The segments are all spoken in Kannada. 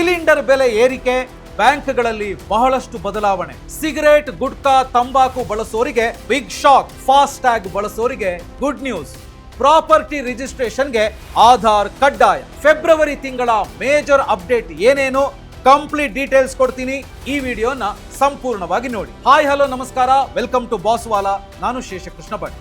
ಸಿಲಿಂಡರ್ ಬೆಲೆ ಏರಿಕೆ, ಬ್ಯಾಂಕ್ಗಳಲ್ಲಿ ಬಹಳಷ್ಟು ಬದಲಾವಣೆ. ಸಿಗರೇಟ್, ಗುಟ್ಕಾ, ತಂಬಾಕು ಬಳಸೋರಿಗೆ ಬಿಗ್ ಶಾಕ್. ಫಾಸ್ಟ್ ಟ್ಯಾಗ್ ಬಳಸೋರಿಗೆ ಗುಡ್ ನ್ಯೂಸ್. ಪ್ರಾಪರ್ಟಿ ರಿಜಿಸ್ಟ್ರೇಷನ್ಗೆ ಆಧಾರ್ ಕಡ್ಡಾಯ. ಫೆಬ್ರವರಿ ತಿಂಗಳ ಮೇಜರ್ ಅಪ್ಡೇಟ್ ಏನೇನು, ಕಂಪ್ಲೀಟ್ ಡೀಟೇಲ್ಸ್ ಕೊಡ್ತೀನಿ. ಈ ವಿಡಿಯೋನ ಸಂಪೂರ್ಣವಾಗಿ ನೋಡಿ. ಹಾಯ್ ಹಲೋ ನಮಸ್ಕಾರ, ವೆಲ್ಕಮ್ ಟು ಬಾಸ್ವಾಲಾ. ನಾನು ಶೇಷಕೃಷ್ಣ ಭಟ್.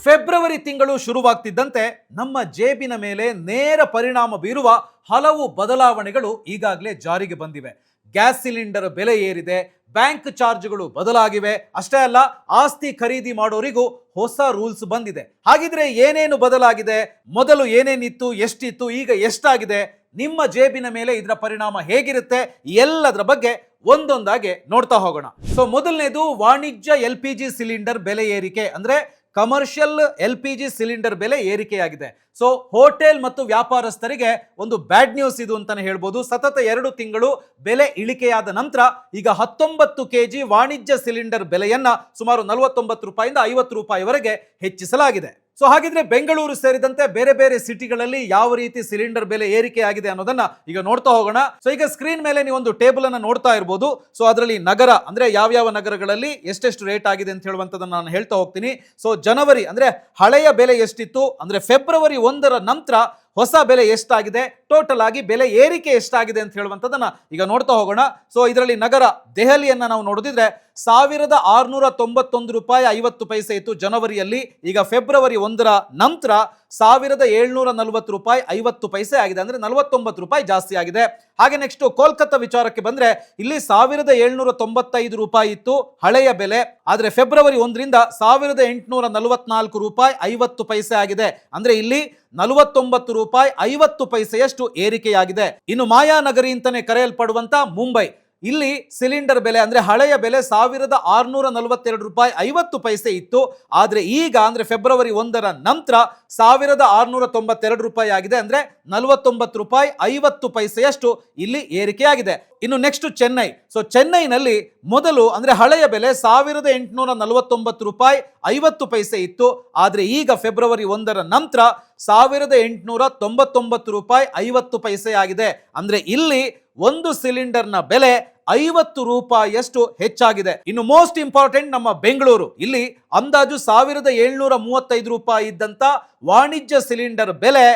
ಫೆಬ್ರವರಿ ತಿಂಗಳು ಶುರುವಾಗ್ತಿದ್ದಂತೆ ನಮ್ಮ ಜೇಬಿನ ಮೇಲೆ ನೇರ ಪರಿಣಾಮ ಬೀರುವ ಹಲವು ಬದಲಾವಣೆಗಳು ಈಗಾಗಲೇ ಜಾರಿಗೆ ಬಂದಿವೆ. ಗ್ಯಾಸ್ ಸಿಲಿಂಡರ್ ಬೆಲೆ ಏರಿದೆ, ಬ್ಯಾಂಕ್ ಚಾರ್ಜ್ಗಳು ಬದಲಾಗಿವೆ. ಅಷ್ಟೇ ಅಲ್ಲ, ಆಸ್ತಿ ಖರೀದಿ ಮಾಡೋರಿಗೂ ಹೊಸ ರೂಲ್ಸ್ ಬಂದಿದೆ. ಹಾಗಿದ್ರೆ ಏನೇನು ಬದಲಾಗಿದೆ, ಮೊದಲು ಏನೇನಿತ್ತು, ಎಷ್ಟಿತ್ತು, ಈಗ ಎಷ್ಟಾಗಿದೆ, ನಿಮ್ಮ ಜೇಬಿನ ಮೇಲೆ ಇದರ ಪರಿಣಾಮ ಹೇಗಿರುತ್ತೆ, ಎಲ್ಲದರ ಬಗ್ಗೆ ಒಂದೊಂದಾಗಿ ನೋಡ್ತಾ ಹೋಗೋಣ. ಸೊ ಮೊದಲನೇದು ವಾಣಿಜ್ಯ LPG ಸಿಲಿಂಡರ್ ಬೆಲೆ ಏರಿಕೆ, ಅಂದ್ರೆ ಕಮರ್ಷಿಯಲ್ LPG ಸಿಲಿಂಡರ್ ಬೆಲೆ ಏರಿಕೆಯಾಗಿದೆ. ಸೊ ಹೋಟೆಲ್ ಮತ್ತು ವ್ಯಾಪಾರಸ್ಥರಿಗೆ ಒಂದು ಬ್ಯಾಡ್ ನ್ಯೂಸ್ ಇದು ಅಂತಾನೆ ಹೇಳ್ಬೋದು. ಸತತ 2 ತಿಂಗಳು ಬೆಲೆ ಇಳಿಕೆಯಾದ ನಂತರ ಈಗ 19 kg ವಾಣಿಜ್ಯ ಸಿಲಿಂಡರ್ ಬೆಲೆಯನ್ನ ಸುಮಾರು 49 ರೂಪಾಯಿಂದ 50 ರೂಪಾಯಿವರೆಗೆ ಹೆಚ್ಚಿಸಲಾಗಿದೆ. ಸೊ ಹಾಗಿದ್ರೆ ಬೆಂಗಳೂರು ಸೇರಿದಂತೆ ಬೇರೆ ಬೇರೆ ಸಿಟಿಗಳಲ್ಲಿ ಯಾವ ರೀತಿ ಸಿಲಿಂಡರ್ ಬೆಲೆ ಏರಿಕೆ ಆಗಿದೆ ಅನ್ನೋದನ್ನ ಈಗ ನೋಡ್ತಾ ಹೋಗೋಣ. ಸೊ ಈಗ ಸ್ಕ್ರೀನ್ ಮೇಲೆ ನೀವು ಒಂದು ಟೇಬಲ್ ಅನ್ನ ನೋಡ್ತಾ ಇರಬಹುದು. ಸೊ ಅದರಲ್ಲಿ ನಗರ ಅಂದ್ರೆ ಯಾವ ನಗರಗಳಲ್ಲಿ ಎಷ್ಟೆಷ್ಟು ರೇಟ್ ಆಗಿದೆ ಅಂತ ಹೇಳುವಂತದನ್ನ ನಾನು ಹೇಳ್ತಾ ಹೋಗ್ತೀನಿ. ಸೊ ಜನವರಿ ಅಂದ್ರೆ ಹಳೆಯ ಬೆಲೆ ಎಷ್ಟಿತ್ತು, ಅಂದ್ರೆ ಫೆಬ್ರವರಿ 1ರ ನಂತರ ಹೊಸ ಬೆಲೆ ಎಷ್ಟಾಗಿದೆ, ಟೋಟಲ್ ಆಗಿ ಬೆಲೆ ಏರಿಕೆ ಎಷ್ಟಾಗಿದೆ ಅಂತ ಹೇಳುವಂತದನ್ನ ಈಗ ನೋಡ್ತಾ ಹೋಗೋಣ. ಸೊ ಇದರಲ್ಲಿ ನಗರ ದೆಹಲಿಯನ್ನ ನಾವು ನೋಡಿದ್ರೆ 1691 ರೂಪಾಯಿ 50 ಪೈಸೆ ಇತ್ತು ಜನವರಿಯಲ್ಲಿ. ಈಗ ಫೆಬ್ರವರಿ 1ರ ನಂತರ 1740 ರೂಪಾಯಿ 50 ಪೈಸೆ ಆಗಿದೆ, ಅಂದ್ರೆ 49 ರೂಪಾಯಿ ಜಾಸ್ತಿ ಆಗಿದೆ. ಹಾಗೆ ನೆಕ್ಸ್ಟ್ ಕೋಲ್ಕತ್ತಾ ವಿಚಾರಕ್ಕೆ ಬಂದ್ರೆ ಇಲ್ಲಿ 1795 ರೂಪಾಯಿ ಇತ್ತು ಹಳೆಯ ಬೆಲೆ, ಆದ್ರೆ ಫೆಬ್ರವರಿ 1ರಿಂದ 1844 ರೂಪಾಯಿ 50 ಪೈಸೆ ಆಗಿದೆ, ಅಂದ್ರೆ ಇಲ್ಲಿ 49 ರೂಪಾಯಿ 50 ಪೈಸೆಯಷ್ಟು ಏರಿಕೆಯಾಗಿದೆ. ಇನ್ನು ಮಾಯಾನಗರಿ ಅಂತಾನೆ ಕರೆಯಲ್ಪಡುವಂತ ಮುಂಬೈ, ಇಲ್ಲಿ ಸಿಲಿಂಡರ್ ಬೆಲೆ ಅಂದ್ರೆ ಹಳೆಯ ಬೆಲೆ 1642 ರೂಪಾಯಿ 50 ಪೈಸೆ ಇತ್ತು, ಆದ್ರೆ ಈಗ ಅಂದ್ರೆ ಫೆಬ್ರವರಿ 1ರ ನಂತರ 1692 ರೂಪಾಯಿ ಆಗಿದೆ, ಅಂದ್ರೆ 49 ರೂಪಾಯಿ 50 ಪೈಸೆಯಷ್ಟು ಇಲ್ಲಿ ಏರಿಕೆಯಾಗಿದೆ. ಇನ್ನು ನೆಕ್ಸ್ಟ್ ಚೆನ್ನೈ. ಸೊ ಚೆನ್ನೈನಲ್ಲಿ ಮೊದಲು ಅಂದ್ರೆ ಹಳೆಯ ಬೆಲೆ 1849 ರೂಪಾಯಿ 50 ಪೈಸೆ ಇತ್ತು, ಆದ್ರೆ ಈಗ ಫೆಬ್ರವರಿ 1ರ ನಂತರ 1899 ರೂಪಾಯಿ 50 ಪೈಸೆ ಆಗಿದೆ, ಅಂದ್ರೆ ಇಲ್ಲಿ ಒಂದು ಸಿಲಿಂಡರ್ನ ಬೆಲೆ 50 ರೂಪಾಯಿಯಷ್ಟು ಹೆಚ್ಚಾಗಿದೆ. ಇನ್ನು ಮೋಸ್ಟ್ ಇಂಪಾರ್ಟೆಂಟ್ ನಮ್ಮ ಬೆಂಗಳೂರು, ಇಲ್ಲಿ ಅಂದಾಜು 1735 ರೂಪಾಯಿ ಇದ್ದಂತ ವಾಣಿಜ್ಯ ಸಿಲಿಂಡರ್ ಬೆಲೆ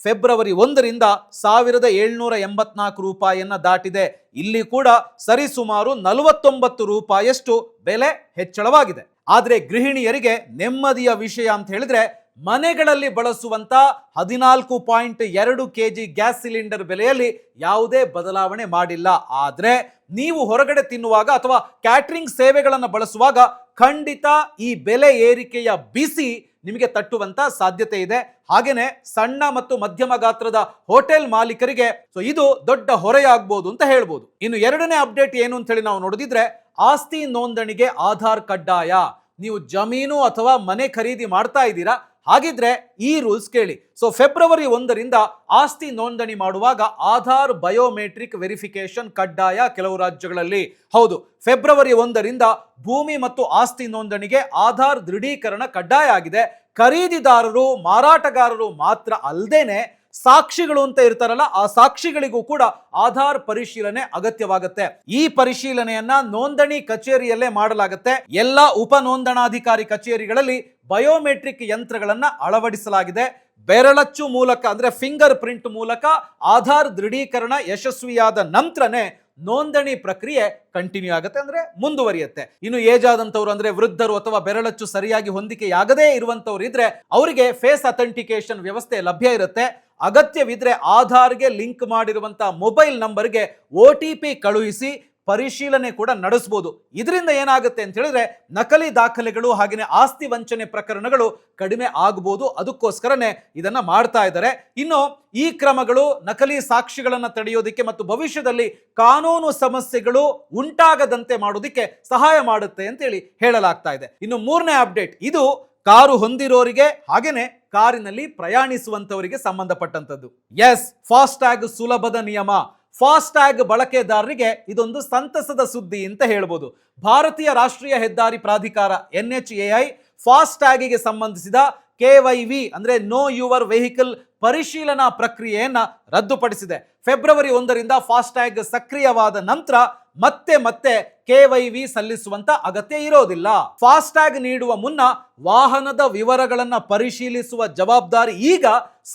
ಫೆಬ್ರವರಿ 1ರಿಂದ 1784 ರೂಪಾಯಿಯನ್ನ ದಾಟಿದೆ. ಇಲ್ಲಿ ಕೂಡ ಸರಿಸುಮಾರು 49 ರೂಪಾಯಿಯಷ್ಟು ಬೆಲೆ ಹೆಚ್ಚಳವಾಗಿದೆ. ಆದ್ರೆ ಗೃಹಿಣಿಯರಿಗೆ ನೆಮ್ಮದಿಯ ವಿಷಯ ಅಂತ ಹೇಳಿದ್ರೆ, ಮನೆಗಳಲ್ಲಿ ಬಳಸುವಂತ 14.2 kg ಗ್ಯಾಸ್ ಸಿಲಿಂಡರ್ ಬೆಲೆಯಲ್ಲಿ ಯಾವುದೇ ಬದಲಾವಣೆ ಮಾಡಿಲ್ಲ. ಆದ್ರೆ ನೀವು ಹೊರಗಡೆ ತಿನ್ನುವಾಗ ಅಥವಾ ಕ್ಯಾಟರಿಂಗ್ ಸೇವೆಗಳನ್ನು ಬಳಸುವಾಗ ಖಂಡಿತ ಈ ಬೆಲೆ ಏರಿಕೆಯ ಬಿಸಿ ನಿಮಗೆ ತಟ್ಟುವಂತ ಸಾಧ್ಯತೆ ಇದೆ. ಹಾಗೇನೆ ಸಣ್ಣ ಮತ್ತು ಮಧ್ಯಮ ಗಾತ್ರದ ಹೋಟೆಲ್ ಮಾಲೀಕರಿಗೆ ಸೊ ಇದು ದೊಡ್ಡ ಹೊರೆಯಾಗಬಹುದು ಅಂತ ಹೇಳ್ಬೋದು. ಇನ್ನು 2ನೇ ಅಪ್ಡೇಟ್ ಏನು ಅಂತ ಹೇಳಿ ನಾವು ನೋಡಿದ್ರೆ, ಆಸ್ತಿ ನೋಂದಣಿಗೆ ಆಧಾರ್ ಕಡ್ಡಾಯ. ನೀವು ಜಮೀನು ಅಥವಾ ಮನೆ ಖರೀದಿ ಮಾಡ್ತಾ ಇದ್ದೀರಾ, ಹಾಗಿದ್ರೆ ಈ ರೂಲ್ಸ್ ಕೇಳಿ. ಸೊ ಫೆಬ್ರವರಿ 1ರಿಂದ ಆಸ್ತಿ ನೋಂದಣಿ ಮಾಡುವಾಗ ಆಧಾರ್ ಬಯೋಮೆಟ್ರಿಕ್ ವೆರಿಫಿಕೇಶನ್ ಕಡ್ಡಾಯ ಕೆಲವು ರಾಜ್ಯಗಳಲ್ಲಿ. ಹೌದು, ಫೆಬ್ರವರಿ 1ರಿಂದ ಭೂಮಿ ಮತ್ತು ಆಸ್ತಿ ನೋಂದಣಿಗೆ ಆಧಾರ್ ದೃಢೀಕರಣ ಕಡ್ಡಾಯ ಆಗಿದೆ. ಖರೀದಿದಾರರು, ಮಾರಾಟಗಾರರು ಮಾತ್ರ ಅಲ್ಲದೇನೆ ಸಾಕ್ಷಿಗಳು ಅಂತ ಇರ್ತಾರಲ್ಲ, ಆ ಸಾಕ್ಷಿಗಳಿಗೂ ಕೂಡ ಆಧಾರ್ ಪರಿಶೀಲನೆ ಅಗತ್ಯವಾಗುತ್ತೆ. ಈ ಪರಿಶೀಲನೆಯನ್ನ ನೋಂದಣಿ ಕಚೇರಿಯಲ್ಲೇ ಮಾಡಲಾಗುತ್ತೆ. ಎಲ್ಲ ಉಪ ನೋಂದಣಾಧಿಕಾರಿ ಕಚೇರಿಗಳಲ್ಲಿ ಬಯೋಮೆಟ್ರಿಕ್ ಯಂತ್ರಗಳನ್ನ ಅಳವಡಿಸಲಾಗಿದೆ. ಬೆರಳಚ್ಚು ಮೂಲಕ ಅಂದ್ರೆ ಫಿಂಗರ್ ಪ್ರಿಂಟ್ ಮೂಲಕ ಆಧಾರ್ ದೃಢೀಕರಣ ಯಶಸ್ವಿಯಾದ ನಂತರನೇ ನೋಂದಣಿ ಪ್ರಕ್ರಿಯೆ ಕಂಟಿನ್ಯೂ ಆಗುತ್ತೆ, ಅಂದ್ರೆ ಮುಂದುವರಿಯುತ್ತೆ. ಇನ್ನು ಏಜ್ ಆದಂತವ್ರು ಅಂದ್ರೆ ವೃದ್ಧರು ಅಥವಾ ಬೆರಳಚ್ಚು ಸರಿಯಾಗಿ ಹೊಂದಿಕೆಯಾಗದೇ ಇರುವಂತವ್ರು ಇದ್ರೆ ಅವರಿಗೆ ಫೇಸ್ ಅಥೆಂಟಿಕೇಶನ್ ವ್ಯವಸ್ಥೆ ಲಭ್ಯ ಇರುತ್ತೆ. ಅಗತ್ಯವಿದ್ರೆ ಆಧಾರ್ಗೆ ಲಿಂಕ್ ಮಾಡಿರುವಂತಹ ಮೊಬೈಲ್ ನಂಬರ್ಗೆ OTP ಕಳುಹಿಸಿ ಪರಿಶೀಲನೆ ಕೂಡ ನಡೆಸಬಹುದು. ಇದರಿಂದ ಏನಾಗುತ್ತೆ ಅಂತ ಹೇಳಿದ್ರೆ ನಕಲಿ ದಾಖಲೆಗಳು ಹಾಗೆಯೇ ಆಸ್ತಿ ವಂಚನೆ ಪ್ರಕರಣಗಳು ಕಡಿಮೆ ಆಗಬಹುದು. ಅದಕ್ಕೋಸ್ಕರನೇ ಇದನ್ನ ಮಾಡ್ತಾ ಇದ್ದಾರೆ. ಇನ್ನು ಈ ಕ್ರಮಗಳು ನಕಲಿ ಸಾಕ್ಷಿಗಳನ್ನ ತಡೆಯೋದಕ್ಕೆ ಮತ್ತು ಭವಿಷ್ಯದಲ್ಲಿ ಕಾನೂನು ಸಮಸ್ಯೆಗಳು ಉಂಟಾಗದಂತೆ ಮಾಡೋದಕ್ಕೆ ಸಹಾಯ ಮಾಡುತ್ತೆ ಅಂತ ಹೇಳಿ ಹೇಳಲಾಗ್ತಾ ಇದೆ. ಇನ್ನು 3ನೇ ಅಪ್ಡೇಟ್, ಇದು ಕಾರು ಹೊಂದಿರೋರಿಗೆ ಹಾಗೇನೆ ಕಾರಿನಲ್ಲಿ ಪ್ರಯಾಣಿಸುವಂತವರಿಗೆ ಸಂಬಂಧಪಟ್ಟಂತದ್ದು. ಎಸ್, ಫಾಸ್ಟ್ ಟ್ಯಾಗ್ ಸುಲಭದ ನಿಯಮ. ಫಾಸ್ಟ್ ಟ್ಯಾಗ್ ಬಳಕೆದಾರರಿಗೆ ಇದೊಂದು ಸಂತಸದ ಸುದ್ದಿ ಅಂತ ಹೇಳ್ಬೋದು. ಭಾರತೀಯ ರಾಷ್ಟ್ರೀಯ ಹೆದ್ದಾರಿ ಪ್ರಾಧಿಕಾರ NHAI ಫಾಸ್ಟ್ ಟ್ಯಾಗಿಗೆ ಸಂಬಂಧಿಸಿದ KYV ಅಂದ್ರೆ ನೋ ಯುವರ್ ವೆಹಿಕಲ್ ಪರಿಶೀಲನಾ ಪ್ರಕ್ರಿಯೆಯನ್ನ ರದ್ದುಪಡಿಸಿದೆ. ಫೆಬ್ರವರಿ 1ರಿಂದ ಫಾಸ್ಟ್ಯಾಗ್ ಸಕ್ರಿಯವಾದ ನಂತರ ಮತ್ತೆ KYV ಸಲ್ಲಿಸುವಂತ ಅಗತ್ಯ ಇರೋದಿಲ್ಲ. ಫಾಸ್ಟ್ಯಾಗ್ ನೀಡುವ ಮುನ್ನ ವಾಹನದ ವಿವರಗಳನ್ನ ಪರಿಶೀಲಿಸುವ ಜವಾಬ್ದಾರಿ ಈಗ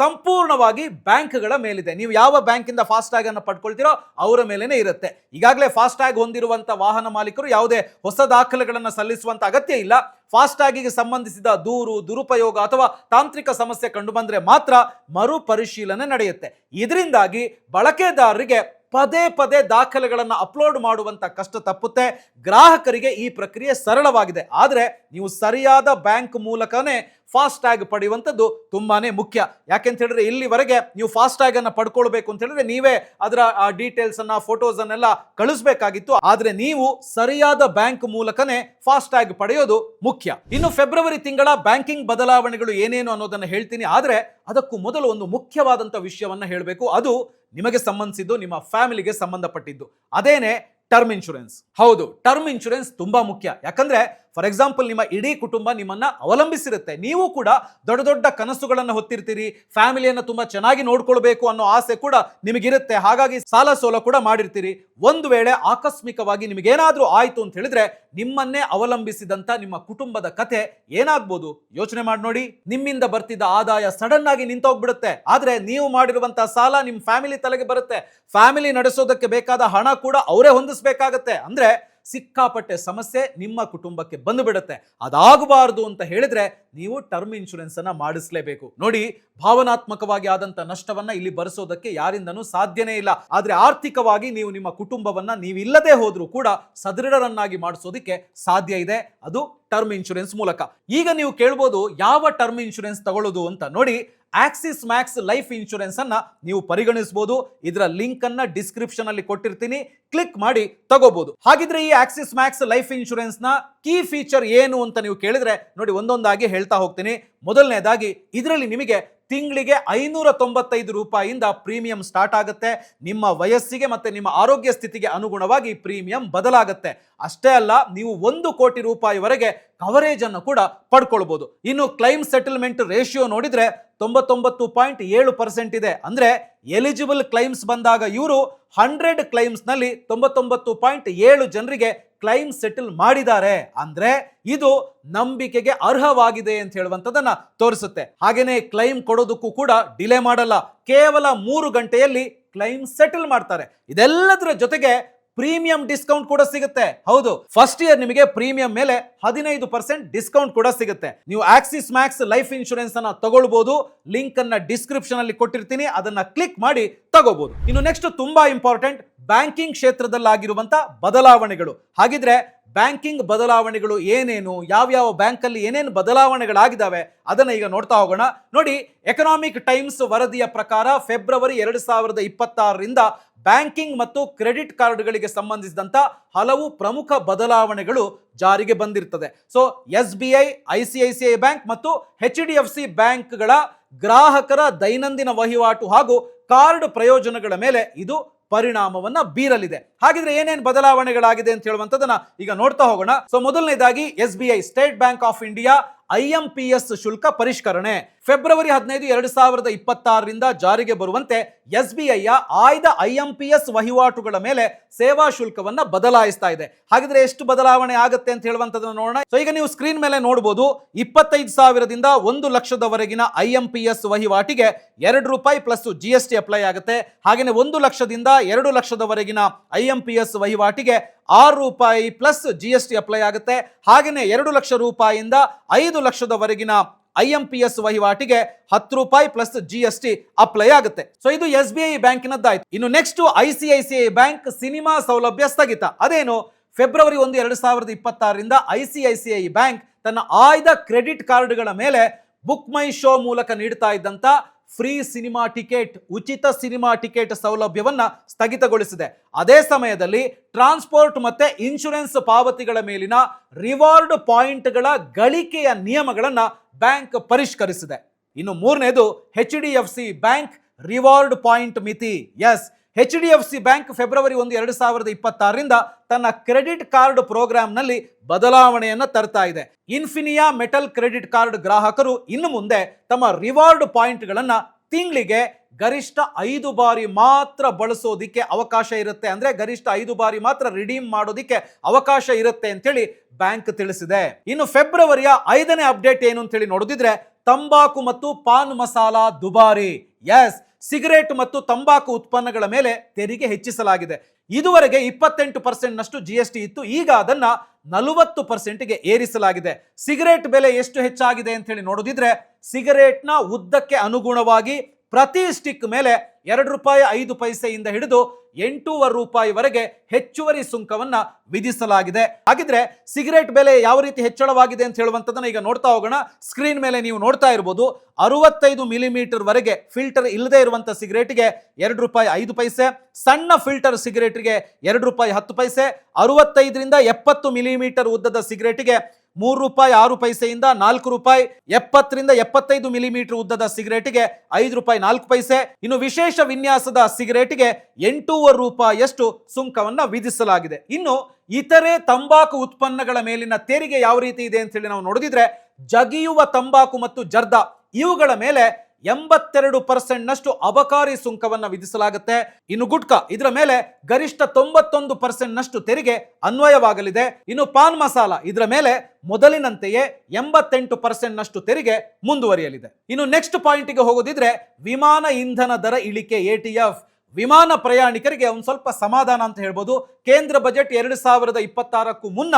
ಸಂಪೂರ್ಣವಾಗಿ ಬ್ಯಾಂಕ್ಗಳ ಮೇಲಿದೆ. ನೀವು ಯಾವ ಬ್ಯಾಂಕಿಂದ ಫಾಸ್ಟ್ಯಾಗ್ ಅನ್ನು ಪಡ್ಕೊಳ್ತೀರೋ ಅವರ ಮೇಲೇನೆ ಇರುತ್ತೆ. ಈಗಾಗಲೇ ಫಾಸ್ಟ್ಯಾಗ್ ಹೊಂದಿರುವಂತ ವಾಹನ ಮಾಲೀಕರು ಯಾವುದೇ ಹೊಸ ದಾಖಲೆಗಳನ್ನು ಸಲ್ಲಿಸುವಂತ ಅಗತ್ಯ ಇಲ್ಲ. ಫಾಸ್ಟ್ಯಾಗಿಗೆ ಸಂಬಂಧಿಸಿದ ದೂರು, ದುರುಪಯೋಗ ಅಥವಾ ತಾಂತ್ರಿಕ ಸಮಸ್ಯೆ ಕಂಡು ಬಂದ್ರೆ ಮಾತ್ರ ಮರು ಪರಿಶೀಲನೆ ನಡೆಯುತ್ತೆ. ಇದರಿಂದಾಗಿ ಬಳಕೆದಾರರಿಗೆ ಪದೇ ದಾಖಲೆಗಳನ್ನು ಅಪ್ಲೋಡ್ ಮಾಡುವಂತ ಕಷ್ಟ ತಪ್ಪುತ್ತೆ. ಗ್ರಾಹಕರಿಗೆ ಈ ಪ್ರಕ್ರಿಯೆ ಸರಳವಾಗಿದೆ. ಆದರೆ ನೀವು ಸರಿಯಾದ ಬ್ಯಾಂಕ್ ಮೂಲಕನೇ ಫಾಸ್ಟ್ಯಾಗ್ ಪಡೆಯುವಂಥದ್ದು ತುಂಬಾನೇ ಮುಖ್ಯ. ಯಾಕೆಂತ ಹೇಳಿದ್ರೆ ಇಲ್ಲಿವರೆಗೆ ನೀವು ಫಾಸ್ಟ್ಯಾಗ್ ಅನ್ನ ಪಡ್ಕೊಳ್ಬೇಕು ಅಂತ ಹೇಳಿದ್ರೆ ನೀವೇ ಅದರ ಡೀಟೇಲ್ಸ್ ಅನ್ನ, ಫೋಟೋಸ್ ಅನ್ನೆಲ್ಲ ಕಳಿಸಬೇಕಾಗಿತ್ತು. ಆದ್ರೆ ನೀವು ಸರಿಯಾದ ಬ್ಯಾಂಕ್ ಮೂಲಕನೇ ಫಾಸ್ಟ್ಯಾಗ್ ಪಡೆಯೋದು ಮುಖ್ಯ. ಇನ್ನು ಫೆಬ್ರವರಿ ತಿಂಗಳ ಬ್ಯಾಂಕಿಂಗ್ ಬದಲಾವಣೆಗಳು ಏನೇನು ಅನ್ನೋದನ್ನ ಹೇಳ್ತೀನಿ. ಆದ್ರೆ ಅದಕ್ಕೂ ಮೊದಲು ಒಂದು ಮುಖ್ಯವಾದಂತ ವಿಷಯವನ್ನ ಹೇಳಬೇಕು. ಅದು ನಿಮಗೆ ಸಂಬಂಧಿಸಿದ್ದು, ನಿಮ್ಮ ಫ್ಯಾಮಿಲಿಗೆ ಸಂಬಂಧಪಟ್ಟಿದ್ದು. ಅದೇನೆ ಟರ್ಮ್ ಇನ್ಶೂರೆನ್ಸ್. ಹೌದು, ಟರ್ಮ್ ಇನ್ಶೂರೆನ್ಸ್ ತುಂಬಾ ಮುಖ್ಯ. ಯಾಕಂದ್ರೆ ಫಾರ್ ಎಕ್ಸಾಂಪಲ್ ನಿಮ್ಮ ಇಡೀ ಕುಟುಂಬ ನಿಮ್ಮನ್ನ ಅವಲಂಬಿಸಿರುತ್ತೆ. ನೀವು ಕೂಡ ದೊಡ್ಡ ಕನಸುಗಳನ್ನು ಹೊತ್ತಿರ್ತೀರಿ. ಫ್ಯಾಮಿಲಿಯನ್ನು ತುಂಬಾ ಚೆನ್ನಾಗಿ ನೋಡ್ಕೊಳ್ಬೇಕು ಅನ್ನೋ ಆಸೆ ಕೂಡ ನಿಮಗಿರುತ್ತೆ. ಹಾಗಾಗಿ ಸಾಲ ಸೋಲ ಕೂಡ ಮಾಡಿರ್ತೀರಿ. ಒಂದು ವೇಳೆ ಆಕಸ್ಮಿಕವಾಗಿ ನಿಮಗೇನಾದ್ರೂ ಆಯ್ತು ಅಂತ ಹೇಳಿದ್ರೆ ನಿಮ್ಮನ್ನೇ ಅವಲಂಬಿಸಿದಂತ ನಿಮ್ಮ ಕುಟುಂಬದ ಕತೆ ಏನಾಗ್ಬೋದು ಯೋಚನೆ ಮಾಡಿ ನೋಡಿ. ನಿಮ್ಮಿಂದ ಬರ್ತಿದ್ದ ಆದಾಯ ಸಡನ್ ಆಗಿ ನಿಂತೋಗ್ಬಿಡುತ್ತೆ. ಆದ್ರೆ ನೀವು ಮಾಡಿರುವಂತಹ ಸಾಲ ನಿಮ್ ಫ್ಯಾಮಿಲಿ ತಲೆಗೆ ಬರುತ್ತೆ. ಫ್ಯಾಮಿಲಿ ನಡೆಸೋದಕ್ಕೆ ಬೇಕಾದ ಹಣ ಕೂಡ ಅವರೇ ಹೊಂದಿಸಬೇಕಾಗತ್ತೆ. ಅಂದ್ರೆ ಸಿಕ್ಕಾಪಟ್ಟೆ ಸಮಸ್ಯೆ ನಿಮ್ಮ ಕುಟುಂಬಕ್ಕೆ ಬಂದು ಬಿಡುತ್ತೆ. ಅದಾಗಬಾರದು ಅಂತ ಹೇಳಿದ್ರೆ ನೀವು ಟರ್ಮ್ ಇನ್ಶೂರೆನ್ಸ್ ಅನ್ನ ಮಾಡಿಸಲೇಬೇಕು. ನೋಡಿ, ಭಾವನಾತ್ಮಕವಾಗಿ ಆದಂತ ನಷ್ಟವನ್ನ ಇಲ್ಲಿ ಭರಿಸೋದಕ್ಕೆ ಯಾರಿಂದನೂ ಸಾಧ್ಯನೇ ಇಲ್ಲ. ಆದ್ರೆ ಆರ್ಥಿಕವಾಗಿ ನೀವು ನಿಮ್ಮ ಕುಟುಂಬವನ್ನ ನೀವಿಲ್ಲದೆ ಹೋದ್ರೂ ಕೂಡ ಸದೃಢರನ್ನಾಗಿ ಮಾಡಿಸೋದಕ್ಕೆ ಸಾಧ್ಯ ಇದೆ. ಅದು ಟರ್ಮ್ ಇನ್ಶೂರೆನ್ಸ್ ಮೂಲಕ. ಈಗ ನೀವು ಕೇಳ್ಬೋದು, ಯಾವ ಟರ್ಮ್ ಇನ್ಶೂರೆನ್ಸ್ ತಗೊಳ್ಳೋದು ಅಂತ. ನೋಡಿ, ಆಕ್ಸಿಸ್ ಮ್ಯಾಕ್ಸ್ ಲೈಫ್ ಇನ್ಶೂರೆನ್ಸ್ ಅನ್ನ ನೀವು ಪರಿಗಣಿಸಬಹುದು. ಇದರ ಲಿಂಕ್ ಅನ್ನ ಡಿಸ್ಕ್ರಿಪ್ಷನ್ ಅಲ್ಲಿ ಕೊಟ್ಟಿರ್ತೀನಿ, ಕ್ಲಿಕ್ ಮಾಡಿ ತಗೋಬಹುದು. ಹಾಗಿದ್ರೆ ಈ ಆಕ್ಸಿಸ್ ಮ್ಯಾಕ್ಸ್ ಲೈಫ್ ಇನ್ಶೂರೆನ್ಸ್ ನ ಕೀ ಫೀಚರ್ ಏನು ಅಂತ ನೀವು ಕೇಳಿದ್ರೆ ನೋಡಿ, ಒಂದೊಂದಾಗಿ ಹೇಳ್ತಾ ಹೋಗ್ತೀನಿ. ಮೊದಲನೇದಾಗಿ ಇದರಲ್ಲಿ ನಿಮಗೆ ತಿಂಗಳಿಗೆ 595 ರೂಪಾಯಿಯಿಂದ ಪ್ರೀಮಿಯಂ ಸ್ಟಾರ್ಟ್ ಆಗುತ್ತೆ. ನಿಮ್ಮ ವಯಸ್ಸಿಗೆ ಮತ್ತೆ ನಿಮ್ಮ ಆರೋಗ್ಯ ಸ್ಥಿತಿಗೆ ಅನುಗುಣವಾಗಿ ಪ್ರೀಮಿಯಂ ಬದಲಾಗುತ್ತೆ. ಅಷ್ಟೇ ಅಲ್ಲ, ನೀವು 1 ಕೋಟಿ ರೂಪಾಯಿವರೆಗೆ ಕವರೇಜ್ ಅನ್ನು ಕೂಡ ಪಡ್ಕೊಳ್ಬಹುದು. ಇನ್ನು ಕ್ಲೈಮ್ ಸೆಟಲ್ಮೆಂಟ್ ರೇಷಿಯೋ ನೋಡಿದ್ರೆ 99.7% ಇದೆ. ಅಂದ್ರೆ ಎಲಿಜಿಬಲ್ ಕ್ಲೈಮ್ಸ್ ಬಂದಾಗ ಇವರು 100 ಕ್ಲೈಮ್ಸ್ ನಲ್ಲಿ 99.7 ಜನರಿಗೆ ಕ್ಲೈಮ್ ಸೆಟಲ್ ಮಾಡಿದ್ದಾರೆ. ಅಂದ್ರೆ ಇದು ನಂಬಿಕೆಗೆ ಅರ್ಹವಾಗಿದೆ ಅಂತ ಹೇಳುವಂತದನ್ನ ತೋರಿಸುತ್ತೆ. ಹಾಗೇನೆ ಕ್ಲೈಮ್ ಕೊಡೋದಕ್ಕೂ ಕೂಡ ಡಿಲೇ ಮಾಡಲ್ಲ. ಕೇವಲ 3 ಗಂಟೆಯಲ್ಲಿ ಕ್ಲೈಮ್ ಸೆಟಲ್ ಮಾಡ್ತಾರೆ. ಇದೆಲ್ಲದರ ಜೊತೆಗೆ ಪ್ರೀಮಿಯಂ ಡಿಸ್ಕೌಂಟ್ ಕೂಡ ಸಿಗುತ್ತೆ. ಹೌದು, ಫಸ್ಟ್ ಇಯರ್ ನಿಮಗೆ ಪ್ರೀಮಿಯಂ ಮೇಲೆ 15% ಡಿಸ್ಕೌಂಟ್ ಕೂಡ ಸಿಗುತ್ತೆ. ನೀವು ಆಕ್ಸಿಸ್ ಮ್ಯಾಕ್ಸ್ ಲೈಫ್ ಇನ್ಶೂರೆನ್ಸ್ ಅನ್ನ ತಗೊಳ್ಬಹುದು. ಲಿಂಕ್ ಅನ್ನ ಡಿಸ್ಕ್ರಿಪ್ಷನ್ ಅಲ್ಲಿ ಕೊಟ್ಟಿರ್ತೀನಿ, ಅದನ್ನ ಕ್ಲಿಕ್ ಮಾಡಿ ತಗೋಬಹುದು. ಇನ್ನು ನೆಕ್ಸ್ಟ್ ತುಂಬಾ ಇಂಪಾರ್ಟೆಂಟ್, ಬ್ಯಾಂಕಿಂಗ್ ಕ್ಷೇತ್ರದಲ್ಲಾಗಿರುವಂತ ಬದಲಾವಣೆಗಳು. ಹಾಗಿದ್ರೆ ಬ್ಯಾಂಕಿಂಗ್ ಬದಲಾವಣೆಗಳು ಏನೇನು, ಯಾವ್ಯಾವ ಬ್ಯಾಂಕ್ ಅಲ್ಲಿ ಏನೇನು ಬದಲಾವಣೆಗಳಾಗಿದ್ದಾವೆ ಅದನ್ನ ಈಗ ನೋಡ್ತಾ ಹೋಗೋಣ. ನೋಡಿ, ಎಕನಾಮಿಕ್ ಟೈಮ್ಸ್ ವರದಿಯ ಪ್ರಕಾರ ಫೆಬ್ರವರಿ 2026ರಿಂದ ಬ್ಯಾಂಕಿಂಗ್ ಮತ್ತು ಕ್ರೆಡಿಟ್ ಕಾರ್ಡ್ಗಳಿಗೆ ಸಂಬಂಧಿಸಿದಂತ ಹಲವು ಪ್ರಮುಖ ಬದಲಾವಣೆಗಳು ಜಾರಿಗೆ ಬಂದಿರ್ತದೆ. ಸೊ SBI, ICICI ಬ್ಯಾಂಕ್ ಮತ್ತು HDFC ಬ್ಯಾಂಕ್ಗಳ ಗ್ರಾಹಕರ ದೈನಂದಿನ ವಹಿವಾಟು ಹಾಗೂ ಕಾರ್ಡ್ ಪ್ರಯೋಜನಗಳ ಮೇಲೆ ಇದು ಪರಿಣಾಮವನ್ನ ಬೀರಲಿದೆ. ಹಾಗಿದ್ರೆ ಏನೇನು ಬದಲಾವಣೆಗಳಾಗಿದೆ ಅಂತ ಹೇಳುವಂತದನ್ನ ಈಗ ನೋಡ್ತಾ ಹೋಗೋಣ. ಸೊ ಮೊದಲನೇದಾಗಿ SBI state bank of India IMPS ಶುಲ್ಕ ಪರಿಷ್ಕರಣೆ. ಫೆಬ್ರವರಿ 15, 2026ರಿಂದ ಜಾರಿಗೆ ಬರುವಂತೆ SBIಯ ಆಯ್ದ IMPS ವಹಿವಾಟುಗಳ ಮೇಲೆ ಸೇವಾ ಶುಲ್ಕವನ್ನ ಬದಲಾಯಿಸ್ತಾ ಇದೆ. ಹಾಗಿದ್ರೆ ಎಷ್ಟು ಬದಲಾವಣೆ ಆಗುತ್ತೆ ಅಂತ ಹೇಳುವಂತದನ್ನ ನೋಡೋಣ. ಸೊ ಈಗ ನೀವು ಸ್ಕ್ರೀನ್ ಮೇಲೆ ನೋಡಬಹುದು, 25,000ದಿಂದ 1 ಲಕ್ಷದವರೆಗಿನ IMPS ವಹಿವಾಟಿಗೆ ₹2 ಪ್ಲಸ್ GST ಅಪ್ಲೈ ಆಗುತ್ತೆ. ಹಾಗೆಯೇ 1 ಲಕ್ಷದಿಂದ 2 ಲಕ್ಷದವರೆಗಿನ IMPS ವಹಿವಾಟಿಗೆ ₹6 ಪ್ಲಸ್ GST ಅಪ್ಲೈ ಆಗುತ್ತೆ. ಹಾಗೆಯೇ 2 ಲಕ್ಷ ರೂಪಾಯಿಯಿಂದ 5 ಲಕ್ಷದವರೆಗಿನ IMPS ವಹಿವಾಟಿಗೆ ₹10 ಪ್ಲಸ್ GST ಅಪ್ಲೈ ಆಗುತ್ತೆ. ಸೊ ಇದು SBI ಬ್ಯಾಂಕಿನದ್ದಾಯ್ತು. ಇನ್ನು ನೆಕ್ಸ್ಟ್ ICICI ಬ್ಯಾಂಕ್ ಸಿನಿಮಾ ಸೌಲಭ್ಯ ಸ್ಥಗಿತ. ಅದೇನು? ಫೆಬ್ರವರಿ 1, 2026ರಿಂದ ICICI ಬ್ಯಾಂಕ್ ತನ್ನ ಆಯ್ದ ಕ್ರೆಡಿಟ್ ಕಾರ್ಡ್ಗಳ ಮೇಲೆ ಬುಕ್ ಮೈ ಶೋ ಮೂಲಕ ನೀಡ್ತಾ ಇದ್ದಂತ ಫ್ರೀ ಸಿನಿಮಾ ಟಿಕೆಟ್, ಉಚಿತ ಸಿನಿಮಾ ಟಿಕೆಟ್ ಸೌಲಭ್ಯವನ್ನ ಸ್ಥಗಿತಗೊಳಿಸಿದೆ. ಅದೇ ಸಮಯದಲ್ಲಿ ಟ್ರಾನ್ಸ್ಪೋರ್ಟ್ ಮತ್ತೆ ಇನ್ಶೂರೆನ್ಸ್ ಪಾವತಿಗಳ ಮೇಲಿನ ರಿವಾರ್ಡ್ ಪಾಯಿಂಟ್ಗಳ ಗಳಿಕೆಯ ನಿಯಮಗಳನ್ನ ಬ್ಯಾಂಕ್ ಪರಿಷ್ಕರಿಸಿದೆ. ಇನ್ನು ಮೂರನೇದು HDFC ಬ್ಯಾಂಕ್ ರಿವಾರ್ಡ್ ಪಾಯಿಂಟ್ ಮಿತಿ. ಎಸ್, HDFC ಬ್ಯಾಂಕ್ ಫೆಬ್ರವರಿ 1, 2026ರಿಂದ ತನ್ನ ಕ್ರೆಡಿಟ್ ಕಾರ್ಡ್ ಪ್ರೋಗ್ರಾಂನಲ್ಲಿ ಬದಲಾವಣೆಯನ್ನ ತರ್ತಾ ಇದೆ. ಇನ್ಫಿನಿಯಾ ಮೆಟಲ್ ಕ್ರೆಡಿಟ್ ಕಾರ್ಡ್ ಗ್ರಾಹಕರು ಇನ್ನು ಮುಂದೆ ತಮ್ಮ ರಿವಾರ್ಡ್ ಪಾಯಿಂಟ್ಗಳನ್ನ ತಿಂಗಳಿಗೆ ಗರಿಷ್ಠ 5 ಬಾರಿ ಮಾತ್ರ ಬಳಸೋದಿಕ್ಕೆ ಅವಕಾಶ ಇರುತ್ತೆ. ಅಂದ್ರೆ ಗರಿಷ್ಠ 5 ಬಾರಿ ಮಾತ್ರ ರಿಡೀಮ್ ಮಾಡೋದಿಕ್ಕೆ ಅವಕಾಶ ಇರುತ್ತೆ ಅಂತೇಳಿ ಬ್ಯಾಂಕ್ ತಿಳಿಸಿದೆ. ಇನ್ನು ಫೆಬ್ರವರಿಯ 5ನೇ ಅಪ್ಡೇಟ್ ಏನು ಅಂತೇಳಿ ನೋಡೋದಿದ್ರೆ, ತಂಬಾಕು ಮತ್ತು ಪಾನ್ ಮಸಾಲ ದುಬಾರಿ. ಎಸ್, ಸಿಗರೇಟ್ ಮತ್ತು ತಂಬಾಕು ಉತ್ಪನ್ನಗಳ ಮೇಲೆ ತೆರಿಗೆ ಹೆಚ್ಚಿಸಲಾಗಿದೆ. ಇದುವರೆಗೆ 28% ನಷ್ಟು GST ಇತ್ತು, ಈಗ ಅದನ್ನ 40%ಗೆ ಏರಿಸಲಾಗಿದೆ. ಸಿಗರೇಟ್ ಬೆಲೆ ಎಷ್ಟು ಹೆಚ್ಚಾಗಿದೆ ಅಂತ ಹೇಳಿ ನೋಡೋದಿದ್ರೆ, ಸಿಗರೇಟ್ನ ಉದ್ದಕ್ಕೆ ಅನುಗುಣವಾಗಿ ಪ್ರತಿ ಸ್ಟಿಕ್ ಮೇಲೆ ₹2.05 ಹಿಡಿದು ₹8.5 ಹೆಚ್ಚುವರಿ ಸುಂಕವನ್ನ ವಿಧಿಸಲಾಗಿದೆ. ಹಾಗಿದ್ರೆ ಸಿಗರೇಟ್ ಬೆಲೆ ಯಾವ ರೀತಿ ಹೆಚ್ಚಳವಾಗಿದೆ ಅಂತ ಹೇಳುವಂತದನ್ನ ಈಗ ನೋಡ್ತಾ ಹೋಗೋಣ. ಸ್ಕ್ರೀನ್ ಮೇಲೆ ನೀವು ನೋಡ್ತಾ ಇರಬಹುದು, 65 ಮಿಲಿಮೀಟರ್ ವರೆಗೆ ಫಿಲ್ಟರ್ ಇಲ್ಲದೆ ಇರುವಂತ ಸಿಗರೇಟ್ಗೆ ₹2.05, ಸಣ್ಣ ಫಿಲ್ಟರ್ ಸಿಗರೇಟ್ಗೆ ₹2.10, 65ರಿಂದ 70 ಮಿಲಿಮೀಟರ್ ಉದ್ದದ ಸಿಗರೇಟ್ಗೆ ₹3.06 ₹4, 70ರಿಂದ 75 ಮಿಲಿಮೀಟರ್ ಉದ್ದದ ಸಿಗರೇಟ್ಗೆ ₹5.04. ಇನ್ನು ವಿಶೇಷ ವಿನ್ಯಾಸದ ಸಿಗರೇಟ್ಗೆ ₹8.5 ಸುಂಕವನ್ನ ವಿಧಿಸಲಾಗಿದೆ. ಇನ್ನು ಇತರೆ ತಂಬಾಕು ಉತ್ಪನ್ನಗಳ ಮೇಲಿನ ತೆರಿಗೆ ಯಾವ ರೀತಿ ಇದೆ ಅಂತ ಹೇಳಿ ನಾವು ನೋಡಿದ್ರೆ, ಜಗಿಯುವ ತಂಬಾಕು ಮತ್ತು ಜರ್ದಾ ಇವುಗಳ ಮೇಲೆ 82% ನಷ್ಟು ಅಬಕಾರಿ ಸುಂಕವನ್ನ ವಿಧಿಸಲಾಗುತ್ತೆ. ಇನ್ನು ಗುಟ್ಕಾ ಇದರ ಮೇಲೆ ಗರಿಷ್ಠ 91% ನಷ್ಟು ತೆರಿಗೆ ಅನ್ವಯವಾಗಲಿದೆ. ಇನ್ನು ಪಾನ್ ಮಸಾಲ ಇದರ ಮೇಲೆ ಮೊದಲಿನಂತೆಯೇ 88% ನಷ್ಟು ತೆರಿಗೆ ಮುಂದುವರಿಯಲಿದೆ. ಇನ್ನು ನೆಕ್ಸ್ಟ್ ಪಾಯಿಂಟ್ಗೆ ಹೋಗೋದಿದ್ರೆ, ವಿಮಾನ ಇಂಧನ ದರ ಇಳಿಕೆ ATF ವಿಮಾನ ಪ್ರಯಾಣಿಕರಿಗೆ ಒಂದು ಸ್ವಲ್ಪ ಸಮಾಧಾನ ಅಂತ ಹೇಳ್ಬೋದು. ಕೇಂದ್ರ ಬಜೆಟ್ 2026ಕ್ಕೂ ಮುನ್ನ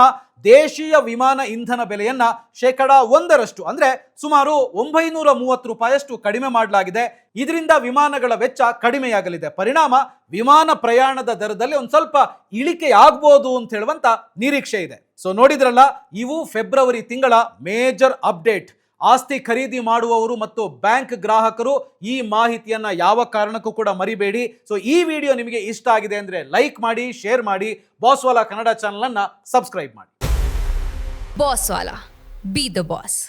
ದೇಶೀಯ ವಿಮಾನ ಇಂಧನ ಬೆಲೆಯನ್ನ %1 ಅಂದ್ರೆ ಸುಮಾರು ₹930 ಕಡಿಮೆ ಮಾಡಲಾಗಿದೆ. ಇದರಿಂದ ವಿಮಾನಗಳ ವೆಚ್ಚ ಕಡಿಮೆಯಾಗಲಿದೆ. ಪರಿಣಾಮ ವಿಮಾನ ಪ್ರಯಾಣದ ದರದಲ್ಲಿ ಒಂದು ಸ್ವಲ್ಪ ಇಳಿಕೆ ಆಗ್ಬೋದು ಅಂತ ಹೇಳುವಂತ ನಿರೀಕ್ಷೆ ಇದೆ. ಸೊ ನೋಡಿದ್ರಲ್ಲ, ಇವು ಫೆಬ್ರವರಿ ತಿಂಗಳ ಮೇಜರ್ ಅಪ್ಡೇಟ್. ಆಸ್ತಿ ಖರೀದಿ ಮಾಡುವವರು ಮತ್ತು ಬ್ಯಾಂಕ್ ಗ್ರಾಹಕರು ಈ ಮಾಹಿತಿಯನ್ನ ಯಾವ ಕಾರಣಕ್ಕೂ ಕೂಡ ಮರಿಬೇಡಿ. ಸೊ ಈ ವಿಡಿಯೋ ನಿಮಗೆ ಇಷ್ಟ ಆಗಿದೆ ಅಂದ್ರೆ ಲೈಕ್ ಮಾಡಿ, ಶೇರ್ ಮಾಡಿ, ಬಾಸ್ವಾಲಾ ಕನ್ನಡ ಚಾನಲ್ ಅನ್ನ ಸಬ್ಸ್ಕ್ರೈಬ್ ಮಾಡಿ. ಬಾಸ್ವಾಲಾ, ಬಿ ದ ಬಾಸ್.